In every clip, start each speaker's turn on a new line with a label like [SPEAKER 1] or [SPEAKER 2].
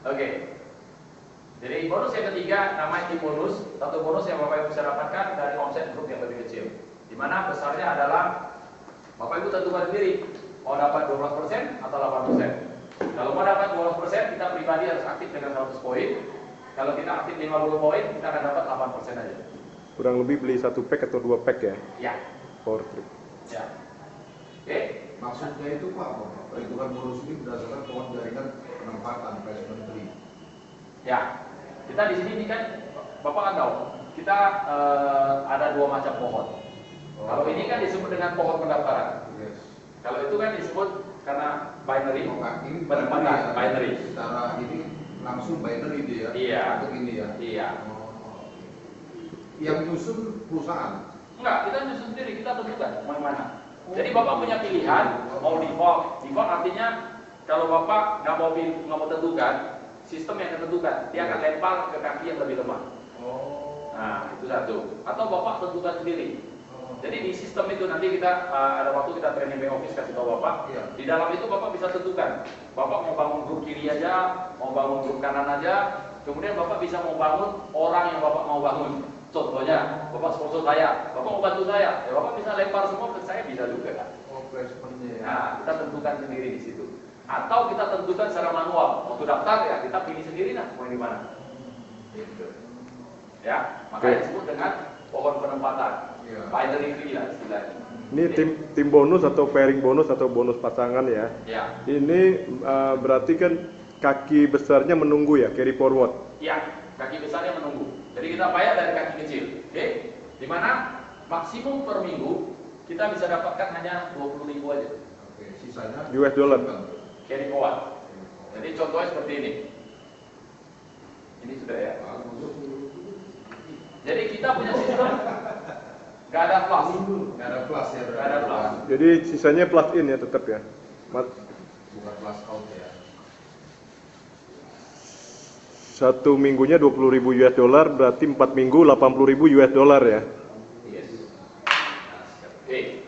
[SPEAKER 1] Oke. Jadi bonus yang ketiga namanya tim bonus. Satu bonus yang Bapak Ibu bisa dapatkan dari omset grup yang lebih kecil. Di mana besarnya adalah Bapak Ibu tentukan sendiri mau dapat 12% atau 8%. Kalau mau dapat 12%, kita pribadi harus aktif dengan 100 poin. Kalau kita aktif 50 poin, kita akan dapat 8% aja.
[SPEAKER 2] Kurang lebih beli 1 pack atau 2 pack ya?
[SPEAKER 1] Ya.
[SPEAKER 2] Power trip.
[SPEAKER 1] Ya. Oke.
[SPEAKER 3] Maksudnya itu Pak, perhitungan bonus ini berdasarkan pohon jaringan penempatan placement tree.
[SPEAKER 1] Ya. Kita di sini kan Bapak kan tahu, kita ada 2 macam pohon. Kalau ini kan disebut dengan pohon pendaftaran.
[SPEAKER 3] Yes.
[SPEAKER 1] Kalau itu kan disebut karena binary,
[SPEAKER 3] Ini
[SPEAKER 1] penempatan binary.
[SPEAKER 3] Secara ini langsung binary dia.
[SPEAKER 1] Iya.
[SPEAKER 3] Untuk ini ya.
[SPEAKER 1] Iya.
[SPEAKER 3] Oh. Yang nyusun perusahaan.
[SPEAKER 1] Enggak, kita nyusun sendiri, kita tentukan mau yang mana. Jadi Bapak punya pilihan mau default. Default artinya kalau Bapak nggak mau tentukan, sistem yang tentukan, dia akan lempar ke kaki yang lebih lemah.
[SPEAKER 3] Oh.
[SPEAKER 1] Nah, itu satu. Atau Bapak tentukan sendiri. Jadi di sistem itu nanti kita ada waktu kita training back office kasih tahu Bapak.
[SPEAKER 3] Iya.
[SPEAKER 1] Di dalam itu Bapak bisa tentukan. Bapak mau bangun grup kiri aja, mau bangun grup kanan aja. Kemudian Bapak bisa mau bangun orang yang Bapak mau bangun. Contohnya, Bapak sponsor saya, Bapak mau bantu saya, ya Bapak bisa lempar semua ke saya bisa juga kan.
[SPEAKER 3] Oh, placementnya ya.
[SPEAKER 1] Nah, kita tentukan sendiri di situ. Atau kita tentukan secara manual. Waktu daftar ya kita pilih sendiri nah mau di mana. Gitu. Ya, makanya disebut dengan pohon penempatan.
[SPEAKER 3] Iya.
[SPEAKER 1] Binary tree lah istilahnya.
[SPEAKER 2] Ini tim bonus atau pairing bonus atau bonus pasangan ya.
[SPEAKER 1] Ya.
[SPEAKER 2] Ini berarti kan kaki besarnya menunggu ya, carry forward.
[SPEAKER 1] Ya, kaki besarnya menunggu. Jadi kita bayar dari kaki kecil. Oke? Di mana maksimum per minggu kita bisa dapatkan hanya 20.000 aja.
[SPEAKER 3] Oke, sisanya
[SPEAKER 2] US dollar.
[SPEAKER 1] Carry forward. Jadi contohnya seperti ini. Ini sudah ya. Jadi kita punya sistem nggak ada plus.
[SPEAKER 3] Nggak ada plus ya.
[SPEAKER 1] Nggak ada plus.
[SPEAKER 2] Jadi sisanya plus in ya tetap ya.
[SPEAKER 3] Bukan plus out ya.
[SPEAKER 2] Satu minggunya 20.000 US dollar berarti 4 minggu 80.000 US dollar ya.
[SPEAKER 1] Yes. Oke.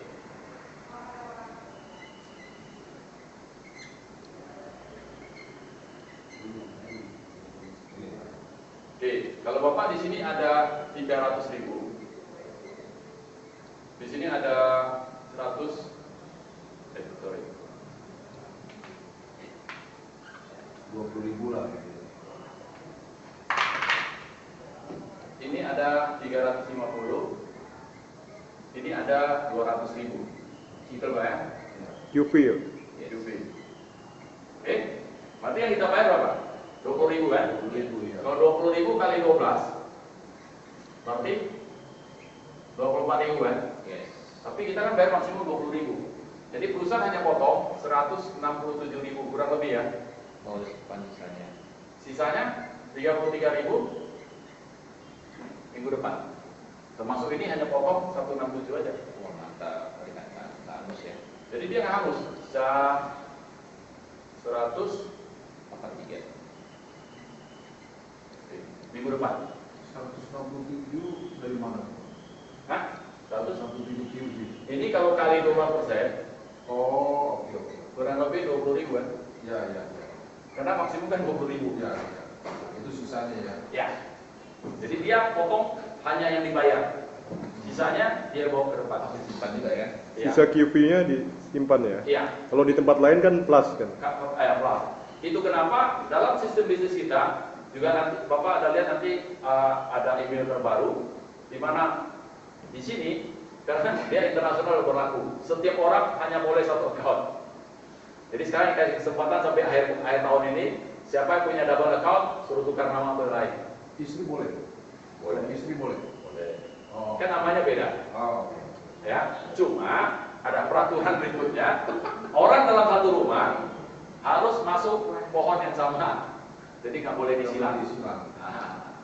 [SPEAKER 1] Oke, kalau Bapak di sini ada 300.000. Di sini ada 100 sorry.
[SPEAKER 3] 20.000 lah.
[SPEAKER 1] Ini ada 350. Ini ada 200.000. Gitu Pak ya?
[SPEAKER 2] QP ya.
[SPEAKER 1] QP. Oke, berarti yang kita bayar berapa? 20.000 kan?
[SPEAKER 3] 20.000 ya.
[SPEAKER 1] Kalau 20.000 kali 12 berarti 24.000 kan?
[SPEAKER 3] Yes.
[SPEAKER 1] Tapi kita kan bayar maksimum 20.000. Jadi perusahaan hanya potong 167.000 kurang lebih ya.
[SPEAKER 3] Oh, sisanya.
[SPEAKER 1] Sisanya 33.000 minggu depan. Termasuk ini hanya potong 167 aja.
[SPEAKER 3] Wah, mantap. Nggak hangus ya.
[SPEAKER 1] Jadi dia nggak hangus. Bisa 143 minggu depan.
[SPEAKER 3] 167 dari mana?
[SPEAKER 1] Hah?
[SPEAKER 3] 167 QB.
[SPEAKER 1] Ini kalau kali 12%,
[SPEAKER 3] Oh, oke.
[SPEAKER 1] kurang lebih 20.000 kan?
[SPEAKER 3] Ya, ya, ya.
[SPEAKER 1] Karena maksimum kan 20.000.
[SPEAKER 3] Ya, ya. Itu sisanya ya.
[SPEAKER 1] Ya. Jadi dia potong hanya yang dibayar. Sisanya dia bawa ke depan.
[SPEAKER 3] Masih simpan juga ya.
[SPEAKER 1] Ya.
[SPEAKER 2] Sisa QP-nya disimpan ya.
[SPEAKER 1] Iya.
[SPEAKER 2] Kalau di tempat lain kan plus kan.
[SPEAKER 1] Plus. Itu kenapa dalam sistem bisnis kita juga nanti Bapak ada lihat nanti ada email terbaru di mana di sini karena dia internasional berlaku. Setiap orang hanya boleh satu account. Jadi sekarang dikasih kesempatan sampai akhir tahun ini, siapa yang punya double account suruh tukar nama ke lain.
[SPEAKER 3] Istri boleh?
[SPEAKER 1] Boleh.
[SPEAKER 3] Istri boleh?
[SPEAKER 1] Boleh.
[SPEAKER 3] Oh.
[SPEAKER 1] Kan namanya beda.
[SPEAKER 3] Oh, oke.
[SPEAKER 1] Ya, cuma ada peraturan berikutnya. Orang dalam satu rumah harus masuk pohon yang sama. Jadi nggak boleh disilang. Nah,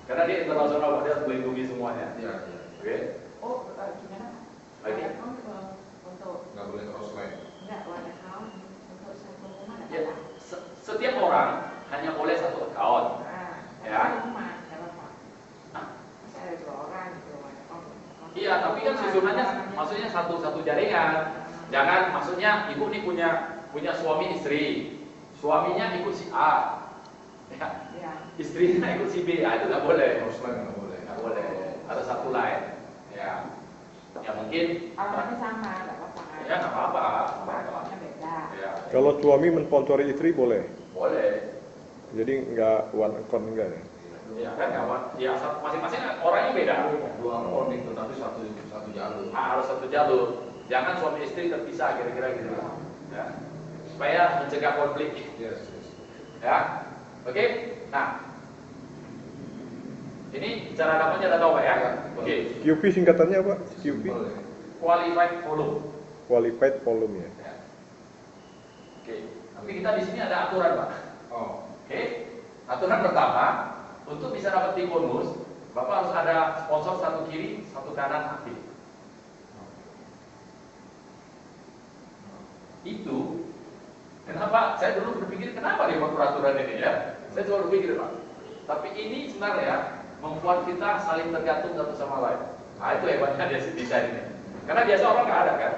[SPEAKER 1] karena dia internasional, dia harus melindungi semuanya.
[SPEAKER 3] Iya, iya.
[SPEAKER 1] Oke.
[SPEAKER 4] Oh, gimana?
[SPEAKER 1] Lagi?
[SPEAKER 4] Untuk
[SPEAKER 3] Nggak boleh cross line.
[SPEAKER 4] enggak one account untuk satu rumah ada
[SPEAKER 1] Ya,
[SPEAKER 4] apa?
[SPEAKER 1] setiap orang hanya boleh satu account.
[SPEAKER 4] Nah,
[SPEAKER 1] Ya.
[SPEAKER 4] satu rumah ada apa?
[SPEAKER 1] Hah?
[SPEAKER 4] Masih ada 2 orang gitu one account.
[SPEAKER 1] Iya, tapi kan susunannya maksudnya satu jaringan. Jangan maksudnya ibu nih punya suami istri. Suaminya ikut si A. Ya.
[SPEAKER 4] Ya.
[SPEAKER 1] Istrinya ikut si B, itu nggak boleh.
[SPEAKER 3] Harus lain nggak boleh.
[SPEAKER 1] Nggak boleh. Harus satu line. Ya. Ya mungkin.
[SPEAKER 4] Alamatnya sama, nggak apa-apa kan?
[SPEAKER 1] Ya nggak apa-apa.
[SPEAKER 4] Alamatnya beda.
[SPEAKER 1] Ya.
[SPEAKER 2] Kalau suami mensponsori istri boleh.
[SPEAKER 1] Boleh.
[SPEAKER 2] Jadi nggak one account enggak ya?
[SPEAKER 1] Ya kan kawan. Ya masing-masing orangnya beda.
[SPEAKER 3] Dua akun itu tapi satu jalur.
[SPEAKER 1] Harus satu jalur. Jangan suami istri terpisah kira-kira gitu. Ya. Supaya mencegah konflik.
[SPEAKER 3] Yes, yes.
[SPEAKER 1] Ya. Oke. Nah. Ini cara dapatnya udah tahu Pak ya? Oke.
[SPEAKER 2] QP singkatannya apa? QP?
[SPEAKER 3] Simple, ya.
[SPEAKER 1] Qualified volume.
[SPEAKER 2] Qualified volume ya.
[SPEAKER 1] Ya. Oke. Tapi kita di sini ada aturan Pak.
[SPEAKER 3] Oh,
[SPEAKER 1] Oke. Aturan pertama, untuk bisa dapat tim bonus, Bapak harus ada sponsor satu kiri, satu kanan aktif. Itu kenapa saya dulu berpikir kenapa dia buat peraturan ini ya? Saya selalu berpikir Pak. Tapi ini sebenarnya membuat kita saling tergantung satu sama lain. Nah itu hebatnya dia desain ini. Karena biasa orang nggak ada kan.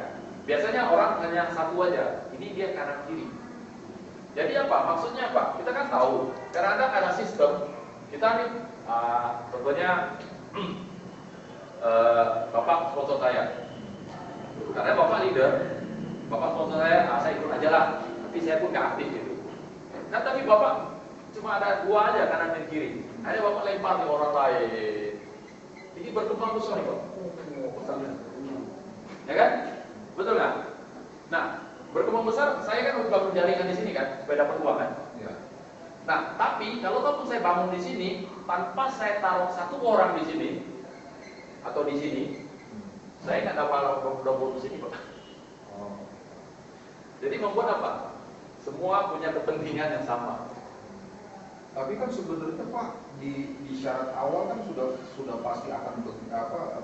[SPEAKER 1] Biasanya orang hanya satu aja. Ini dia kanan kiri. Jadi apa? Maksudnya apa? Kita kan tahu. Kadang-kadang ada sistem. Kita nih, contohnya Bapak sponsor saya. Karena Bapak leader, Bapak sponsor saya ikut aja lah. Tapi saya pun nggak aktif gitu. Kan tapi Bapak cuma ada dua aja kanan dan kiri. Akhirnya Bapak lempar ke orang lain. Ini berkembang besar nih Pak. Ya kan? Betul nggak? Nah, berkembang besar, saya kan harus bangun jaringan di sini kan, supaya dapat uang kan.
[SPEAKER 3] ya.
[SPEAKER 1] Nah, tapi kalau saya bangun di sini, tanpa saya taruh satu orang di sini atau di sini, saya nggak dapat bonus ini Pak.
[SPEAKER 3] Oh.
[SPEAKER 1] Jadi membuat apa? Semua punya kepentingan yang sama.
[SPEAKER 3] Tapi kan sebenarnya Pak di syarat awal kan sudah pasti akan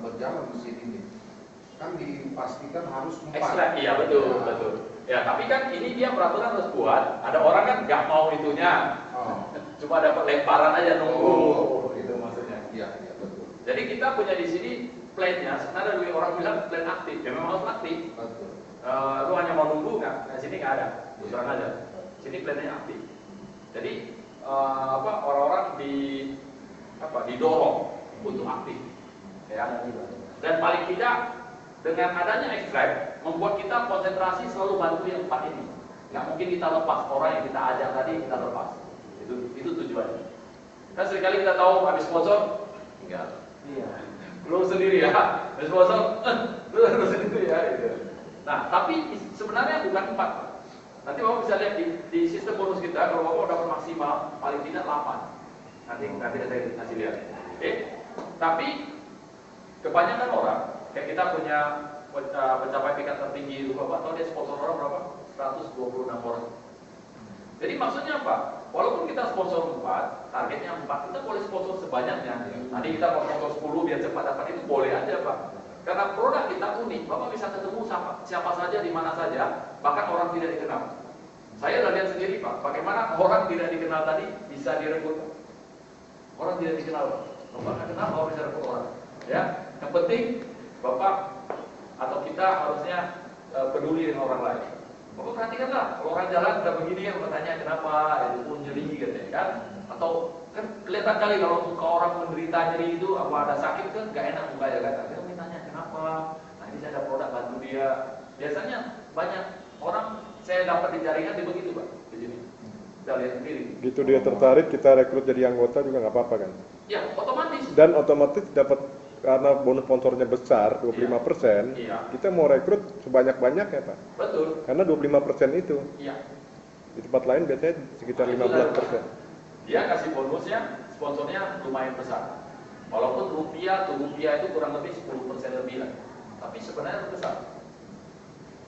[SPEAKER 3] berjalan mesin ini. Kan dipastikan harus 4.
[SPEAKER 1] Ekstrak, iya betul, betul. Ya, tapi kan ini dia peraturan harus buat. Ada orang kan nggak mau itunya,
[SPEAKER 3] Oh.
[SPEAKER 1] cuma dapat lemparan aja nunggu.
[SPEAKER 3] Oh.
[SPEAKER 1] Itu maksudnya.
[SPEAKER 3] Iya, iya betul.
[SPEAKER 1] Jadi kita punya di sini plan-nya. Sebenarnya orang bilang plan aktif. Ya memang harus aktif.
[SPEAKER 3] Betul.
[SPEAKER 1] Lu hanya mau nunggu nggak? Nah sini nggak ada. Terang aja. Sini plan-nya aktif. Jadi orang-orang didorong untuk aktif. Ya. Dan paling tidak dengan adanya ekstrak membuat kita konsentrasi selalu bantu yang 4 ini. Nggak mungkin kita lepas orang yang kita ajak tadi kita lepas. Itu tujuannya. Kan seringkali kita tahu habis sponsor tinggal. Iya. Lu sendiri ya. Habis sponsor, lu sendiri ya. Gitu. Nah, tapi sebenarnya bukan 4. Nanti Bapak bisa lihat di sistem bonus kita kalau Bapak dapat maksimal paling tidak 8. Nanti saya kasih lihat. Oke. Tapi kebanyakan orang kayak kita punya pencapaian tingkat tertinggi itu Bapak tahu dia sponsor orang berapa? 126 orang. Jadi maksudnya apa? Walaupun kita sponsor 4, targetnya 4, kita boleh sponsor sebanyaknya. Nanti kita mau sponsor 10 biar cepat dapat itu boleh aja Pak. Karena produk kita unik, Bapak bisa ketemu siapa saja di mana saja, bahkan orang tidak dikenal. Saya udah lihat sendiri Pak, bagaimana orang tidak dikenal tadi bisa direkrut. Orang tidak dikenal Pak. Bapak nggak kenal, Bapak bisa rekrut orang. Ya, yang penting Bapak atau kita harusnya peduli dengan orang lain. Bapak perhatikanlah, kalau orang jalan udah begini ya, bertanya kenapa, itu pun nyeri gitu ya kan? Atau kan kelihatan kali kalau muka orang menderita nyeri itu, apa ada sakit kan nggak enak mukanya kan? Kita mintanya kenapa? Nah ini saya ada produk bantu dia. Biasanya banyak orang saya dapat di jaringan di begitu Pak, di sini. Kita lihat sendiri.
[SPEAKER 2] Gitu dia tertarik, kita rekrut jadi anggota juga nggak apa-apa kan?
[SPEAKER 1] Ya otomatis.
[SPEAKER 2] Dan otomatis dapat karena bonus sponsornya besar 25%,
[SPEAKER 1] Iya.
[SPEAKER 2] kita mau rekrut sebanyak-banyaknya Pak.
[SPEAKER 1] Betul.
[SPEAKER 2] Karena 25% itu.
[SPEAKER 1] Iya.
[SPEAKER 2] Di tempat lain biasanya sekitar 15%.
[SPEAKER 1] Dia kasih bonusnya, sponsornya lumayan besar. Walaupun rupiah itu kurang lebih 10% lebih lah. Tapi sebenarnya besar.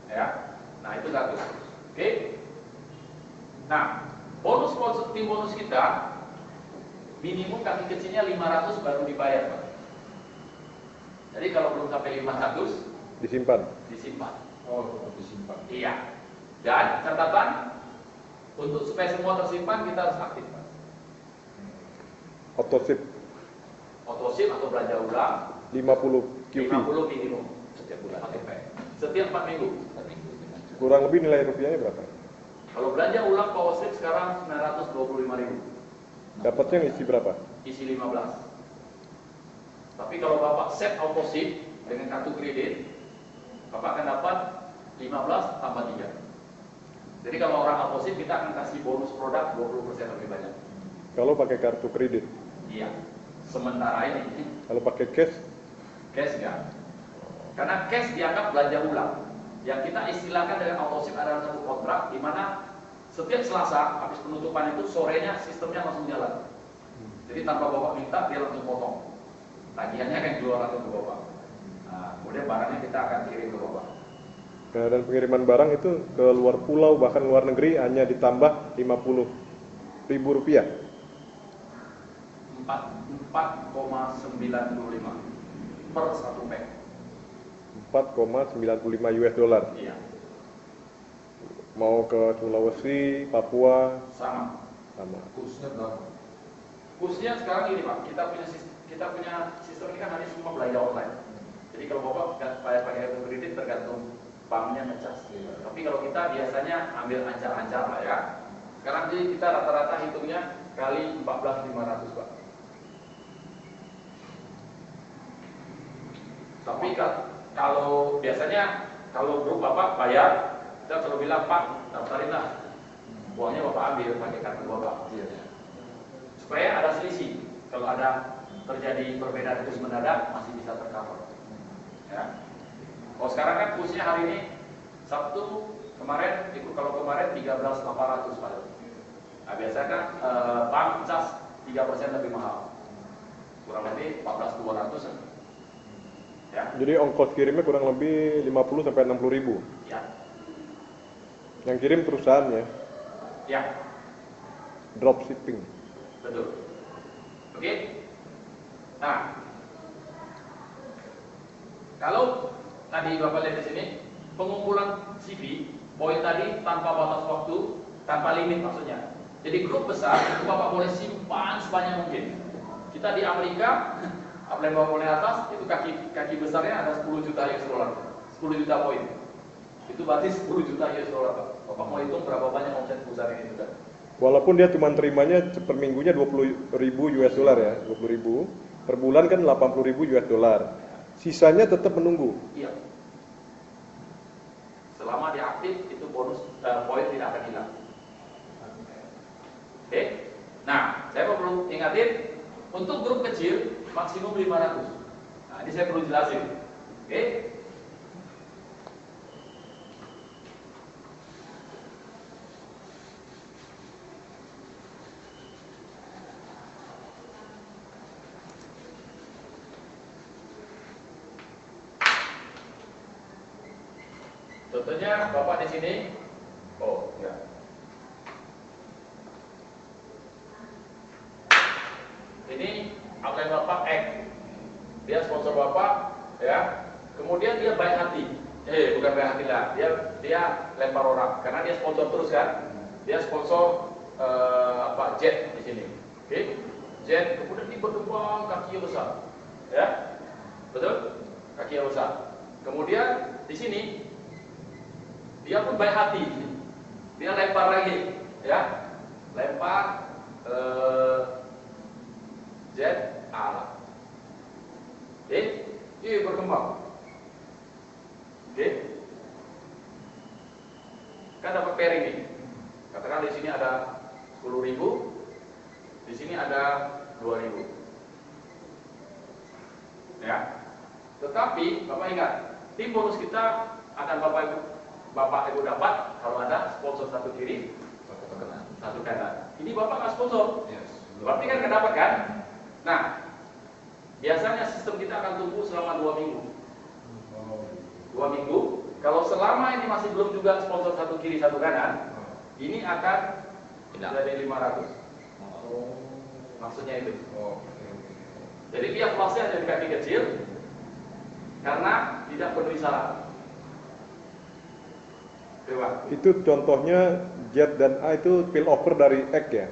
[SPEAKER 1] Ya. Nah, itu satu. Oke. Nah, bonus sponsor tim bonus kita minimum kaki kecilnya 500 baru dibayar, Pak. Jadi kalau belum sampai 500
[SPEAKER 2] Disimpan.
[SPEAKER 3] Oh, disimpan.
[SPEAKER 1] Iya. Dan catatan untuk supaya semua tersimpan kita harus aktif, Pak.
[SPEAKER 2] Otosip
[SPEAKER 1] Otosip atau belanja ulang
[SPEAKER 2] 50 QP.
[SPEAKER 1] 50 minimum setiap bulan. Setiap 4 minggu.
[SPEAKER 2] Kurang lebih nilai rupiahnya berapa?
[SPEAKER 1] Kalau belanja ulang power strip sekarang 925.000.
[SPEAKER 2] Dapatnya isi berapa?
[SPEAKER 1] Isi 15. Tapi kalau Bapak set auto SIM dengan kartu kredit, Bapak akan dapat 15 tambah 3. Jadi kalau orang auto SIM kita akan kasih bonus produk 20% lebih banyak.
[SPEAKER 2] Kalau pakai kartu kredit.
[SPEAKER 1] Iya. Sementara ini
[SPEAKER 2] Kalau pakai cash,
[SPEAKER 1] cash enggak. Karena cash dianggap belanja ulang. Yang kita istilahkan dengan auto SIM adalah satu kontrak di mana setiap Selasa habis penutupan itu sorenya sistemnya langsung jalan. Jadi tanpa Bapak minta dia langsung potong. Tagihannya akan keluar langsung ke Bapak. Nah, kemudian barangnya kita akan kirim ke Bapak.
[SPEAKER 2] dan pengiriman barang itu ke luar pulau bahkan luar negeri hanya ditambah Rp50.000
[SPEAKER 1] 4,95 per satu pack.
[SPEAKER 2] $4,95.
[SPEAKER 1] Iya,
[SPEAKER 2] Mau ke Sulawesi, Papua,
[SPEAKER 1] sama.
[SPEAKER 2] sama.
[SPEAKER 3] Kursnya berapa?
[SPEAKER 1] Khususnya sekarang ini Pak, kita punya sistem ini kan hari semua belanja online. Jadi kalau Bapak pakai kartu kredit tergantung banknya ngecas. Tapi kalau kita biasanya ambil ancar-ancar lah ya. Sekarang jadi kita rata-rata hitungnya kali 14.500 Pak. Tapi kalau biasanya kalau grup Bapak bayar, kita selalu bilang Pak, daftarin lah. Uangnya Bapak ambil pakai kartu Bapak. Supaya ada selisih. Kalau ada terjadi perbedaan kurs mendadak masih bisa tercover. Ya. Kalau sekarang kan kursnya hari ini Sabtu kemarin itu kalau kemarin 13.800 Pak. Nah, biasanya kan bank cas 3% lebih mahal. Kurang lebih 14.200. Ya.
[SPEAKER 2] Jadi ongkos kirimnya kurang lebih 50 sampai 60.000.
[SPEAKER 1] Ya.
[SPEAKER 2] Yang kirim perusahaannya,
[SPEAKER 1] Ya.
[SPEAKER 2] dropshipping.
[SPEAKER 1] Betul. Oke. Nah, kalau tadi Bapak lihat di sini pengumpulan CV, poin tadi tanpa batas waktu, tanpa limit maksudnya. Jadi grup besar itu Bapak boleh simpan sebanyak mungkin. Kita di Amerika, apply bawah boleh atas, itu kaki besarnya ada 10 juta US dollar, 10 juta poin. Itu berarti 10 juta US dollar Pak. Bapak mau hitung berapa banyak omset perusahaan ini juga.
[SPEAKER 2] Walaupun dia cuma terimanya per minggunya 20.000 US dollar ya, 20.000. Per bulan kan 80.000 US dollar. Sisanya tetap menunggu.
[SPEAKER 1] Iya. Selama dia aktif itu bonus poin tidak akan hilang. Oke. Nah, saya perlu ingatin untuk grup kecil maksimum 500. Nah, ini saya perlu jelasin. Oke. Contohnya Bapak di sini, oh ya, ini outline Bapak X, dia sponsor Bapak, ya, kemudian dia baik hati, bukan baik hati lah, dia lempar orang, karena dia sponsor terus kan, dia sponsor jet di sini, oke, jet, kemudian dia berkembang kakinya besar, ya, betul, kakinya besar, kemudian di sini dia pun baik hati, dia lempar lagi, ya, lempar jet alat, oke, berkembang, oke, kan dapat pairing nih, katakan di sini ada 10.000, di sini ada 2.000, ya, tetapi Bapak ingat, tim bonus kita akan Bapak Ibu dapat kalau ada sponsor satu kiri, satu kanan. Ini Bapak nggak sponsor, berarti kan nggak dapat kan? Nah, biasanya sistem kita akan tunggu selama 2 minggu. 2 minggu. Kalau selama ini masih belum juga sponsor satu kiri satu kanan, ini akan jadi 500. Maksudnya itu. Jadi dia plusnya ada di kaki kecil karena tidak penuhi syarat.
[SPEAKER 2] Itu contohnya jet dan A itu spill over dari X ya?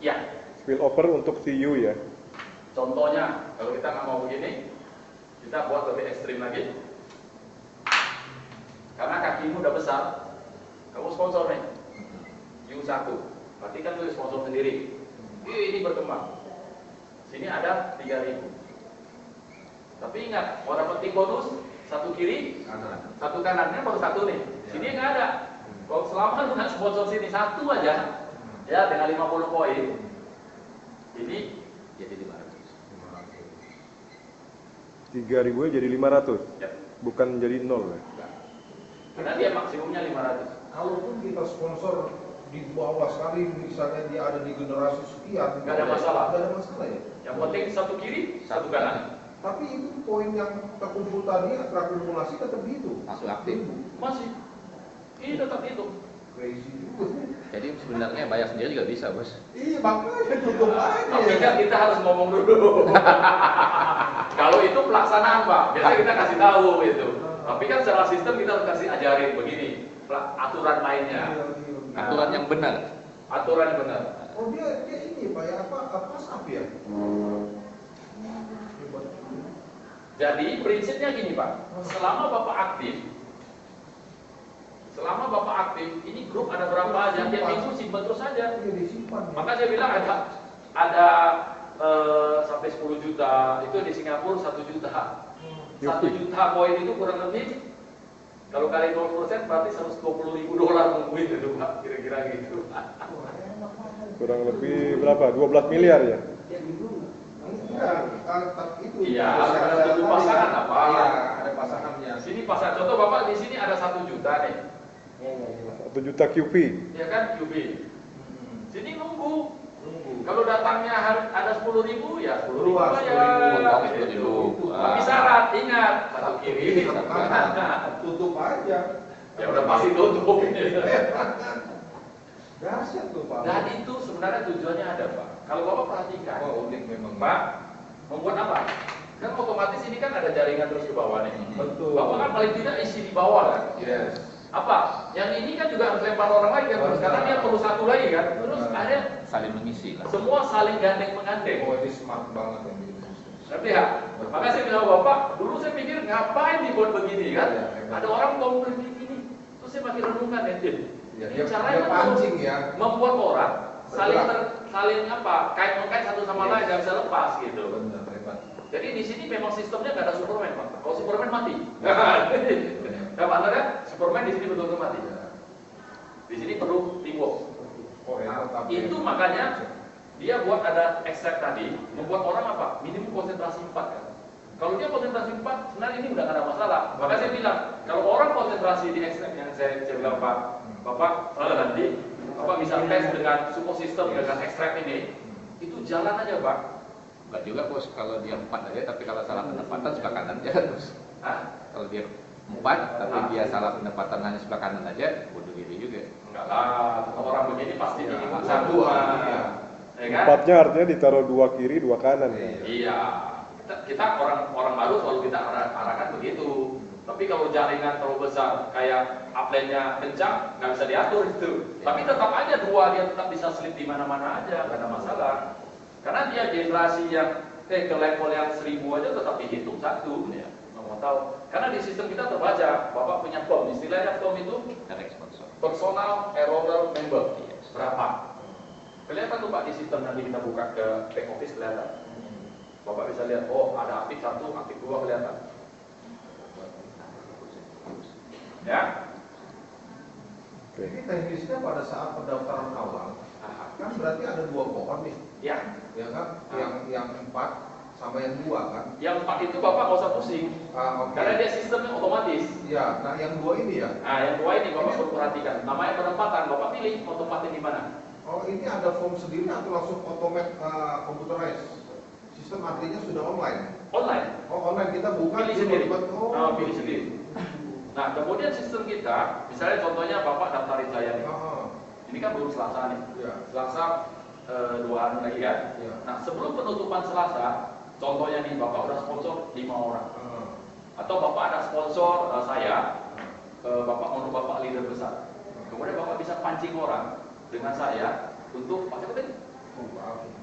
[SPEAKER 1] Ya.
[SPEAKER 2] Spill over untuk CU ya?
[SPEAKER 1] Contohnya, kalau kita nggak mau begini, kita buat lebih ekstrim lagi. Karena kakimu udah besar, kamu sponsor nih, U1, berarti kan lu sponsor sendiri. ini berkembang. Sini ada 3.000. Tapi ingat, mau dapat tim bonus, satu kiri, satu kanannya baru satu nih. Sini nggak ada. Kalau selama lu nggak sponsor sini satu aja, ya dengan 50 poin, ini jadi 500.
[SPEAKER 2] 3.000 jadi 500,
[SPEAKER 1] Ya.
[SPEAKER 2] bukan jadi 0 ya.
[SPEAKER 1] Karena dia maksimumnya 500.
[SPEAKER 3] Kalaupun kita sponsor di bawah sekali, misalnya dia ada di generasi sekian,
[SPEAKER 1] Nggak ada masalah.
[SPEAKER 3] Nggak ada masalah ya.
[SPEAKER 1] Yang penting satu kiri, satu kanan.
[SPEAKER 3] Tapi itu poin yang terkumpul tadi, terakumulasi tetap gitu.
[SPEAKER 5] Masuk aktif.
[SPEAKER 1] Masih. Ini tetap itu.
[SPEAKER 3] Crazy juga.
[SPEAKER 5] Jadi sebenarnya bayar sendiri juga bisa, Bos.
[SPEAKER 3] Iya, makanya tutup aja.
[SPEAKER 1] Tapi kan kita harus ngomong dulu. Kalau itu pelaksanaan Pak, biasanya kita kasih tahu itu. Tapi kan secara sistem kita harus kasih ajarin begini, aturan mainnya,
[SPEAKER 5] Aturan yang benar.
[SPEAKER 1] aturan yang benar.
[SPEAKER 3] Oh dia ini Pak ya, apa sap ya?
[SPEAKER 1] Jadi prinsipnya gini Pak, selama Bapak aktif, ini grup ada berapa aja, tiap minggu simpan terus saja.
[SPEAKER 3] Iya disimpan. Ya.
[SPEAKER 1] Maka saya bilang ada sampai 10 juta, itu di Singapura 1 juta. 1 juta poin itu kurang lebih, kalau kali 0% berarti $120.000 mungkin itu Pak, kira-kira gitu.
[SPEAKER 2] Kurang lebih berapa? 12 miliar ya?
[SPEAKER 3] Itu.
[SPEAKER 1] Iya, ada tujuh pasangan apa?
[SPEAKER 3] Iya, ada pasangannya.
[SPEAKER 1] Sini pasangan, contoh Bapak di sini ada 1 juta nih,
[SPEAKER 2] 1 juta QP.
[SPEAKER 1] ya kan QB. Sini nunggu. Kalau datangnya ada 10.000 ya 10.000
[SPEAKER 3] Keluar,
[SPEAKER 1] aja.
[SPEAKER 5] 10.000.
[SPEAKER 1] Gitu. Tapi syarat ingat satu kiri,
[SPEAKER 3] Satu
[SPEAKER 1] satu
[SPEAKER 3] kanan.
[SPEAKER 1] kanan.
[SPEAKER 3] Tutup aja.
[SPEAKER 1] Ya udah pasti tutup.
[SPEAKER 3] Dahsyat tuh Pak.
[SPEAKER 1] Dan itu sebenarnya tujuannya ada Pak. Kalau Bapak perhatikan,
[SPEAKER 3] Oh unik memang.
[SPEAKER 1] Pak, membuat apa? Kan otomatis ini kan ada jaringan terus ke bawah nih.
[SPEAKER 3] Betul.
[SPEAKER 1] Bapak kan paling tidak isi di bawah kan.
[SPEAKER 3] Yes.
[SPEAKER 1] Apa? Yang ini kan juga harus lempar orang lain kan terus karena dia perlu satu lagi kan. Terus ada
[SPEAKER 5] Saling mengisi lah.
[SPEAKER 1] semua saling gandeng menggandeng.
[SPEAKER 3] Oh ini smart banget yang ini.
[SPEAKER 1] Ngerti ya? Maka saya bilang Bapak, dulu saya pikir ngapain dibuat begini kan?
[SPEAKER 3] Iya, iya.
[SPEAKER 1] Ada orang komplain begini. Terus saya makin renungkan ya, Tim.
[SPEAKER 3] Ya,
[SPEAKER 1] Ini
[SPEAKER 3] dia
[SPEAKER 1] caranya kan
[SPEAKER 3] pancing ya.
[SPEAKER 1] membuat orang saling
[SPEAKER 3] Bergerak.
[SPEAKER 1] saling apa? Kait-mengkait satu sama lain nggak bisa lepas gitu.
[SPEAKER 3] Benar, hebat.
[SPEAKER 1] Jadi di sini memang sistemnya nggak ada Superman, Pak. Kalau Superman mati. Ya maknanya Superman di sini betul-betul mati. Di sini perlu teamwork.
[SPEAKER 3] Oh hebat. tapi-
[SPEAKER 1] Itu makanya dia buat ada ekstrak tadi, membuat orang apa? Minimum konsentrasi 4 kan. Kalau dia konsentrasi 4, sebenarnya ini udah nggak ada masalah. Maka saya bilang, kalau orang konsentrasi di ekstrak yang saya bilang Pak, Bapak nanti Bapak bisa tes dengan support system dengan ekstrak ini, itu jalan aja Pak.
[SPEAKER 5] Enggak juga, Bos, kalau dia 4 aja tapi kalau salah penempatan sebelah kanan aja, Bos.
[SPEAKER 1] Hah?
[SPEAKER 5] Kalau dia 4 tapi dia salah penempatan hanya sebelah kanan aja, bunuh diri juga.
[SPEAKER 1] Enggak lah, orang begini pasti
[SPEAKER 3] Ya,
[SPEAKER 1] ini
[SPEAKER 3] satu,
[SPEAKER 1] dua.
[SPEAKER 3] iya.
[SPEAKER 1] Ya kan?
[SPEAKER 2] Empatnya artinya ditaruh 2 kiri, 2 kanan ya.
[SPEAKER 1] Iya, kita orang baru selalu kita arahkan begitu. Tapi kalau jaringan terlalu besar, kayak upline-nya kencang, nggak bisa diatur itu. Tapi tetap aja dua dia tetap bisa slip di mana-mana aja, nggak ada masalah. Karena dia generasi yang ke level yang 1000 aja tetap dihitung satu, ya. Nggak mau tahu. Karena di sistem kita terbaca, Bapak punya POM, istilahnya POM itu
[SPEAKER 5] Direct sponsor.
[SPEAKER 1] personal error member. Berapa? Kelihatan tuh Pak di sistem nanti kita buka ke back office kelihatan. Bapak bisa lihat, oh ada aktif 1, aktif 2 kelihatan. Ya?
[SPEAKER 2] Oke.
[SPEAKER 3] Jadi teknisnya pada saat pendaftaran awal, kan berarti ada 2 pohon nih,
[SPEAKER 1] Ya.
[SPEAKER 3] ya kan? Yang 4 sama yang 2 kan?
[SPEAKER 1] Yang 4 itu Bapak nggak usah pusing,
[SPEAKER 3] Oke.
[SPEAKER 1] karena dia sistemnya otomatis.
[SPEAKER 3] Ya, nah yang 2 ini ya.
[SPEAKER 1] Nah, yang 2 ini Bapak perlu perhatikan. Namanya penempatan, Bapak pilih mau tempatin di mana.
[SPEAKER 3] Oh ini ada form sendiri atau langsung computerized? Sistem artinya sudah online.
[SPEAKER 1] Online.
[SPEAKER 3] Oh online kita buka
[SPEAKER 1] Pilih
[SPEAKER 3] dia
[SPEAKER 1] sendiri.
[SPEAKER 3] Oh,
[SPEAKER 1] Pilih sendiri. Nah, kemudian sistem kita, misalnya contohnya Bapak daftarin saya nih. Ini kan belum Selasa nih.
[SPEAKER 3] Ya.
[SPEAKER 1] Selasa 2 hari lagi kan.
[SPEAKER 3] Ya.
[SPEAKER 1] Nah, sebelum penutupan Selasa, contohnya nih Bapak udah sponsor 5 orang. Atau Bapak ada sponsor saya, Bapak untuk Bapak leader besar. Kemudian Bapak bisa pancing orang dengan saya untuk Pak siapa tadi?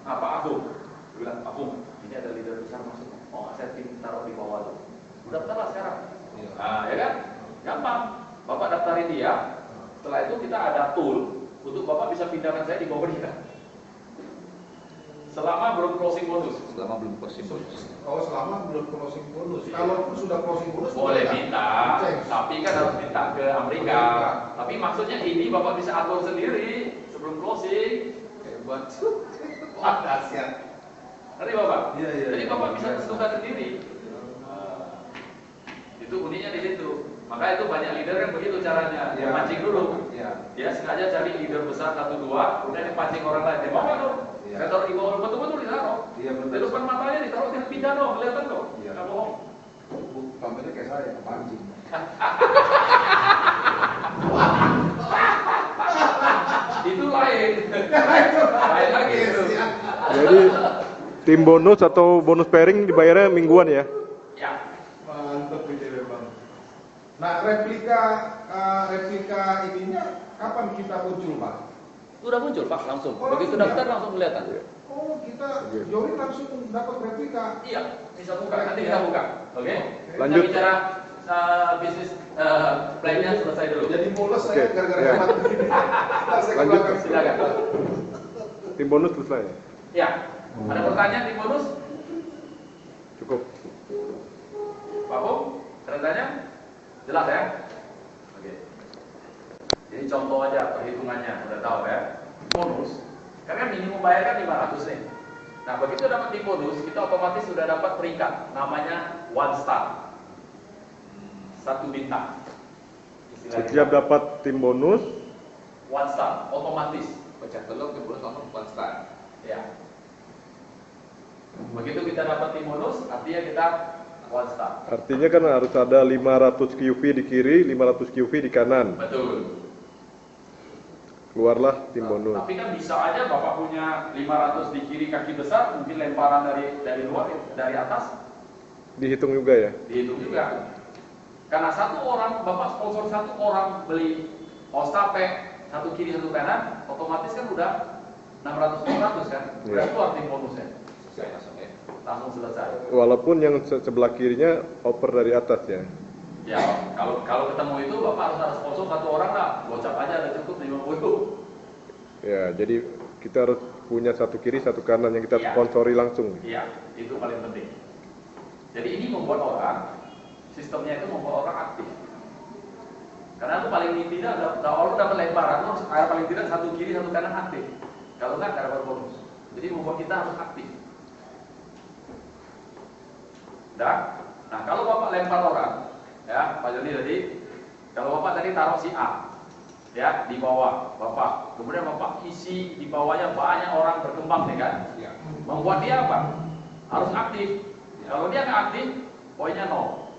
[SPEAKER 1] Pak Agung. Dia bilang, Agung, ini ada leader besar masuk. Oh, saya taruh di bawah tuh. Udah daftarlah sekarang.
[SPEAKER 3] Iya.
[SPEAKER 1] Nah, ya kan? Gampang. Bapak daftarin dia. Setelah itu kita ada tool untuk Bapak bisa pindahkan saya di bawah dia. Selama belum closing bonus.
[SPEAKER 5] Selama belum closing bonus.
[SPEAKER 3] Oh, selama belum closing bonus. Kalaupun sudah closing bonus
[SPEAKER 1] Boleh
[SPEAKER 3] boleh
[SPEAKER 1] minta, tapi kan harus minta ke Amerika. Tapi maksudnya ini Bapak bisa atur sendiri sebelum closing.
[SPEAKER 5] Hebat.
[SPEAKER 1] Wah, dahsyat. Ngerti Bapak?
[SPEAKER 3] Iya, iya,
[SPEAKER 1] Jadi
[SPEAKER 3] iya.
[SPEAKER 1] Bapak bisa tentukan sendiri. Itu uniknya di situ. Maka itu banyak leader kan begitu caranya.
[SPEAKER 3] Iya.
[SPEAKER 1] Mancing dulu.
[SPEAKER 3] Iya.
[SPEAKER 1] Dia sengaja cari leader besar 1-2, kemudian dipancing orang lain. Dia bawa dong.
[SPEAKER 3] Iya.
[SPEAKER 1] Saya taruh di bawah, betul-betul ditaruh.
[SPEAKER 3] Iya, betul.
[SPEAKER 1] Di depan matanya ditaruh, dia pindah dong, kelihatan dong.
[SPEAKER 3] Iya.
[SPEAKER 1] Nggak bohong.
[SPEAKER 3] Tampilnya kayak saya, kepancing.
[SPEAKER 1] Itu lain. Lain lagi itu.
[SPEAKER 2] Jadi tim bonus atau bonus pairing dibayarnya mingguan ya?
[SPEAKER 1] Ya.
[SPEAKER 3] Mantap ini memang. Nah, replika ininya kapan kita muncul, Pak?
[SPEAKER 1] Sudah muncul Pak langsung.
[SPEAKER 3] Oh,
[SPEAKER 1] Begitu
[SPEAKER 3] langsung
[SPEAKER 1] daftar
[SPEAKER 3] ya?
[SPEAKER 1] langsung kelihatan.
[SPEAKER 3] Oh, kita Jori langsung dapat replika.
[SPEAKER 1] Iya, bisa buka. Nanti kita buka. Oke.
[SPEAKER 2] Lanjut.
[SPEAKER 1] Kita bicara bisnis plan-nya selesai dulu.
[SPEAKER 3] Jadi bolos
[SPEAKER 2] Oke,
[SPEAKER 3] saya gara-gara
[SPEAKER 2] ya.
[SPEAKER 3] hemat begini. Saya ke
[SPEAKER 2] Lanjut.
[SPEAKER 3] belakang.
[SPEAKER 1] Silakan.
[SPEAKER 2] Tim bonus selesai.
[SPEAKER 1] Ya. Ada pertanyaan di bonus?
[SPEAKER 2] Cukup.
[SPEAKER 1] Pak Bung, ceritanya jelas ya? Oke. Jadi contoh aja perhitungannya, udah tahu ya. Bonus, karena minimum bayar kan 500 nih. Nah begitu dapat di bonus, kita otomatis sudah dapat peringkat, namanya 1 star, 1 bintang. Istilahnya.
[SPEAKER 2] Setiap dapat tim bonus,
[SPEAKER 1] 1 star, otomatis.
[SPEAKER 5] Pecah telur ke bonus langsung 1 star.
[SPEAKER 1] Ya. Begitu kita dapat tim bonus, artinya kita 1 star.
[SPEAKER 2] artinya kan harus ada 500 QV di kiri, 500 QV di kanan.
[SPEAKER 1] Betul.
[SPEAKER 2] Keluarlah tim bonus.
[SPEAKER 1] Tapi kan bisa aja Bapak punya 500 di kiri kaki besar, mungkin lemparan dari luar, dari atas,
[SPEAKER 2] Dihitung juga ya.
[SPEAKER 1] dihitung juga. Karena satu orang, Bapak sponsor satu orang beli Ostapek, satu kiri satu kanan, otomatis kan udah 600-700 kan, udah
[SPEAKER 2] Iya.
[SPEAKER 1] keluar tim bonusnya,
[SPEAKER 5] Selesai langsung ya.
[SPEAKER 1] langsung selesai.
[SPEAKER 2] Walaupun yang sebelah kirinya oper dari atas ya.
[SPEAKER 1] Ya, kalau ketemu itu Bapak harus sponsor satu orang lah, gocap aja ada cukup 50.
[SPEAKER 2] Ya, jadi kita harus punya satu kiri, satu kanan yang kita
[SPEAKER 1] Iya.
[SPEAKER 2] sponsori langsung.
[SPEAKER 1] Iya, itu paling penting. Jadi ini membuat orang, sistemnya itu membuat orang aktif. Karena itu paling tidak, kalau dapat lemparan, lu harus paling tidak satu kiri, satu kanan aktif. Kalau enggak, nggak dapat bonus. Jadi membuat kita harus aktif. Nah, kalau Bapak lempar orang, ya, Pak Joni tadi, kalau Bapak tadi taruh si A, ya, di bawah Bapak, kemudian Bapak isi di bawahnya banyak orang berkembang nih kan,
[SPEAKER 5] Ya.
[SPEAKER 1] membuat dia apa? Harus aktif. Kalau dia nggak aktif, poinnya 0.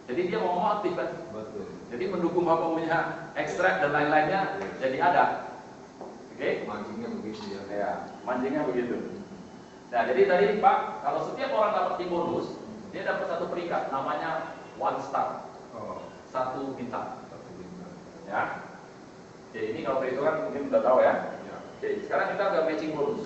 [SPEAKER 1] Jadi dia mau aktif kan?
[SPEAKER 5] Betul.
[SPEAKER 1] Jadi mendukung Bapak punya ekstrak dan lain-lainnya jadi ada. Oke?
[SPEAKER 5] Mancingnya begitu ya.
[SPEAKER 1] Ya, mancingnya begitu. Nah, jadi tadi Pak, kalau setiap orang dapat tim bonus, dia dapat satu peringkat, namanya 1 star,
[SPEAKER 3] Oh,
[SPEAKER 1] 1 bintang.
[SPEAKER 3] satu bintang.
[SPEAKER 1] Ya. Oke, ini kalau perhitungan mungkin udah tahu ya.
[SPEAKER 3] Ya.
[SPEAKER 1] Oke, sekarang kita ke matching bonus.